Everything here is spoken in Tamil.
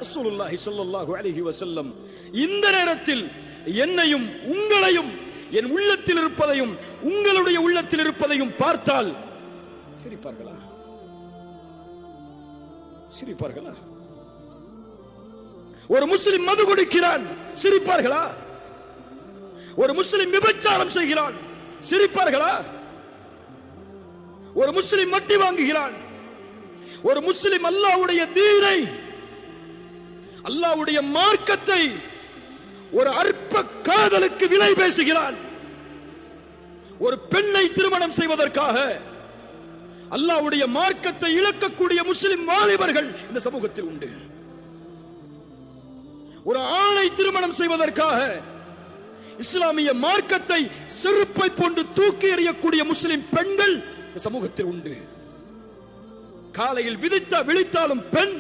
ரசூலுல்லாஹி ஸல்லல்லாஹு அலைஹி வஸல்லம் இந்த நேரத்தில் என்னையும் உங்களையும், என் உள்ளத்தில் இருப்பதையும் உங்களுடைய உள்ளத்தில் இருப்பதையும் பார்த்தால் சிரிப்பார்களா? சிரிப்பார்களா? ஒரு முஸ்லிம் மது குடிக்கிறான், சிரிப்பார்களா? ஒரு முஸ்லிம் விபச்சாரம் செய்கிறான், சிரிப்பார்களா? ஒரு முஸ்லிம் வட்டி வாங்குகிறான், ஒரு முஸ்லிம் அல்லாஹ்வுடைய தீனை, அல்லாஹ்வுடைய மார்க்கத்தை ஒரு அற்ப காதலுக்கு விலை பேசுகிறான், ஒரு பெண்ணை திருமணம் செய்வதற்காக அல்லாஹ்வுடைய மார்க்கத்தை இழக்கக்கூடிய முஸ்லிம் வாலிபர்கள் இந்த சமூகத்தில் உண்டு. ஒரு ஆணை திருமணம் செய்வதற்காக இஸ்லாமிய மார்க்கத்தை செருப்பை போன்று தூக்கி எறியக்கூடிய முஸ்லிம் பெண்கள் இந்த சமூகத்தில் உண்டு. காலையில் விழித்தாலும் பெண்,